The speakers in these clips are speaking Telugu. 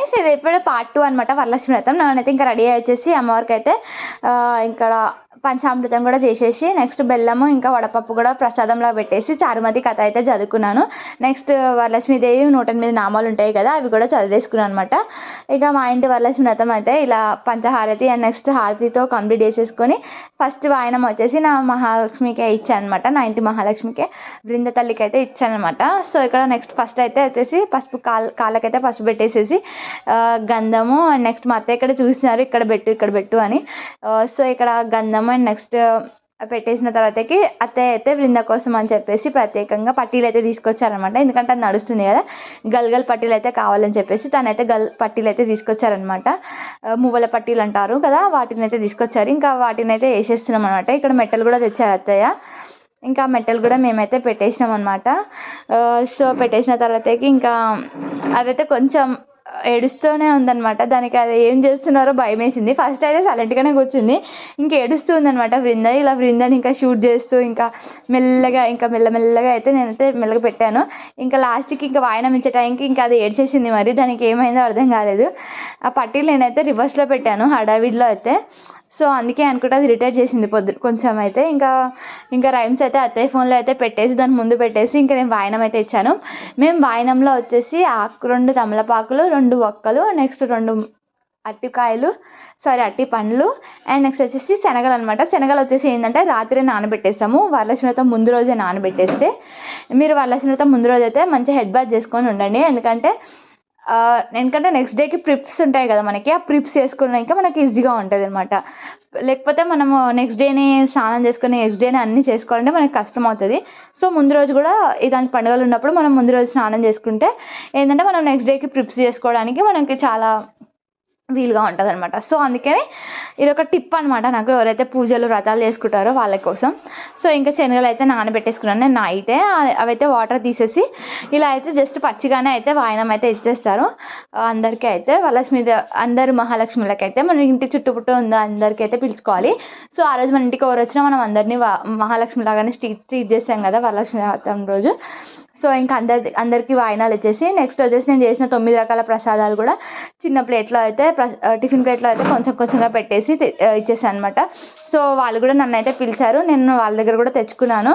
ఫ్రెండ్స్, ఇది ఇప్పుడు పార్ట్ 2 అనమాట వరలక్ష్మి వ్రతం. నేనైతే ఇంకా రెడీ అయ్యేసి అమ్మవారికి అయితే ఇక్కడ పంచామృతం కూడా చేసేసి నెక్స్ట్ బెల్లము ఇంకా వడపప్పు కూడా ప్రసాదంలో పెట్టేసి చారుమతి కథ అయితే చదువుకున్నాను. నెక్స్ట్ వరలక్ష్మీదేవి 108 నామాలు ఉంటాయి కదా, అవి కూడా చదివేసుకున్నాను అనమాట. ఇక మా ఇంటి వరలక్ష్మి వ్రతం అయితే ఇలా పంచహారతి అండ్ నెక్స్ట్ హారతితో కంప్లీట్ చేసేసుకొని ఫస్ట్ వాయనం వచ్చేసి నా మహాలక్ష్మికే ఇచ్చాను అనమాట. నా ఇంటి మహాలక్ష్మికే బృంద తల్లికి అయితే ఇచ్చాను అనమాట. సో ఇక్కడ నెక్స్ట్ ఫస్ట్ అయితే వచ్చేసి పసుపు కాళ్ళకైతే పసుపు పెట్టేసేసి గంధము అండ్ నెక్స్ట్ మా అత్తయ్య ఇక్కడ చూస్తున్నారు ఇక్కడ పెట్టు అని. సో ఇక్కడ గంధము అండ్ నెక్స్ట్ పెట్టేసిన తర్వాతకి అత్తయ్య అయితే బృంద కోసం అని చెప్పేసి ప్రత్యేకంగా పట్టీలు అయితే తీసుకొచ్చారనమాట. ఎందుకంటే అది నడుస్తుంది కదా, గల్ పట్టీలు అయితే కావాలని చెప్పేసి తనైతే పట్టీలు అయితే తీసుకొచ్చారనమాట. మువ్వల పట్టీలు అంటారు కదా, వాటిని అయితే తీసుకొచ్చారు. ఇంకా వాటిని అయితే వేసేస్తున్నాం అనమాట. ఇక్కడ మెట్టలు కూడా తెచ్చారు అత్తయ్య. ఇంకా మెట్టలు కూడా మేమైతే పెట్టేసినాం అనమాట. సో పెట్టేసిన తర్వాతకి ఇంకా అదైతే కొంచెం ఏడుస్తూనే ఉందనమాట. దానికి అది ఏం చేస్తున్నారో భయం వేసింది. ఫస్ట్ అయితే సైలెంట్గానే కూర్చుంది, ఇంకా ఏడుస్తూ ఉందనమాట బృందాని ఇంకా షూట్ చేస్తూ ఇంకా మెల్లమెల్లగా అయితే నేనైతే మెల్లగా పెట్టాను. ఇంకా లాస్ట్కి ఇంకా వాయనం ఇచ్చే టైంకి ఇంకా అది ఏడ్చేసింది. మరి దానికి ఏమైందో అర్థం కాలేదు. ఆ పట్టీలు నేనైతే రివర్స్లో పెట్టాను హడావిడిలో అయితే. సో అందుకే అనుకుంటే అది రిటైర్ చేసింది కొంచెం అయితే. ఇంకా రైమ్స్ అయితే అత్తయ్య ఫోన్లో అయితే పెట్టేసి దాని ముందు పెట్టేసి ఇంకా నేను వాయనం అయితే ఇచ్చాను. మేము వాయనంలో వచ్చేసి 2 తమలపాకులు, 2 ఒక్కలు, నెక్స్ట్ 2 అట్టి పండ్లు అండ్ నెక్స్ట్ వచ్చేసి శనగలు అనమాట. శనగలు వచ్చేసి ఏంటంటే రాత్రి నానబెట్టేస్తాము. వరలక్ష్మి వ్రతం ముందు రోజే నానబెట్టేస్తే, మీరు వరలక్ష్మి వ్రతం ముందు రోజు అయితే మంచిగా హెడ్ బాత్ చేసుకొని ఉండండి. ఎందుకంటే నెక్స్ట్ డేకి ప్రిప్స్ ఉంటాయి కదా మనకి, ఆ ప్రిప్స్ చేసుకున్నాక మనకి ఈజీగా ఉంటుంది అనమాట. లేకపోతే మనము నెక్స్ట్ డేని స్నానం చేసుకుని నెక్స్ట్ డేని అన్నీ చేసుకోవాలంటే మనకి కష్టం అవుతుంది. సో ముందు రోజు కూడా ఇలాంటి పండుగలు ఉన్నప్పుడు మనం ముందు రోజు స్నానం చేసుకుంటే ఏంటంటే మనం నెక్స్ట్ డేకి ప్రిప్స్ చేసుకోవడానికి మనకి చాలా వీలుగా ఉంటుంది అనమాట. సో అందుకని ఇది ఒక టిప్ అనమాట నాకు, ఎవరైతే పూజలు వ్రతాలు చేసుకుంటారో వాళ్ళ కోసం. సో ఇంకా శనగలు అయితే నానబెట్టేసుకున్నాను నేను నైటే. అవైతే వాటర్ తీసేసి ఇలా అయితే జస్ట్ పచ్చిగానే అయితే వాయనం అయితే ఇచ్చేస్తారు అందరికీ. అయితే వరలక్ష్మి అందరు మహాలక్ష్ములకి అయితే మన ఇంటి చుట్టుపుట్టు ఉందో అందరికీ అయితే పిలుచుకోవాలి. సో ఆ రోజు మన ఇంటికి ఎవరు వచ్చినా మనం అందరినీ మహాలక్ష్మి లాగానే ట్రీట్ చేస్తాం కదా వరలక్ష్మి వ్రతం రోజు. సో ఇంకా అందరికీ వాయినాలు ఇచ్చేసి నెక్స్ట్ వచ్చేసి నేను చేసిన 9 రకాల ప్రసాదాలు కూడా చిన్న ప్లేట్లో అయితే టిఫిన్ ప్లేట్లో అయితే కొంచెంగా పెట్టేసి ఇచ్చేసాను అనమాట. సో వాళ్ళు కూడా నన్ను అయితే పిలిచారు, నేను వాళ్ళ దగ్గర కూడా తెచ్చుకున్నాను.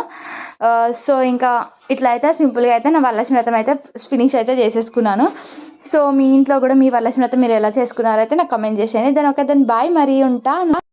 సో ఇంకా ఇట్లా అయితే సింపుల్గా అయితే నా వరలక్ష్మి వ్రతం అయితే ఫినిష్ అయితే చేసేసుకున్నాను. సో మీ ఇంట్లో కూడా మీ వరలక్ష్మి వ్రతం మీరు ఎలా చేసుకున్నారో అయితే నాకు కామెంట్ చేసేయండి. దాని బాయ్, మరి ఉంటాను.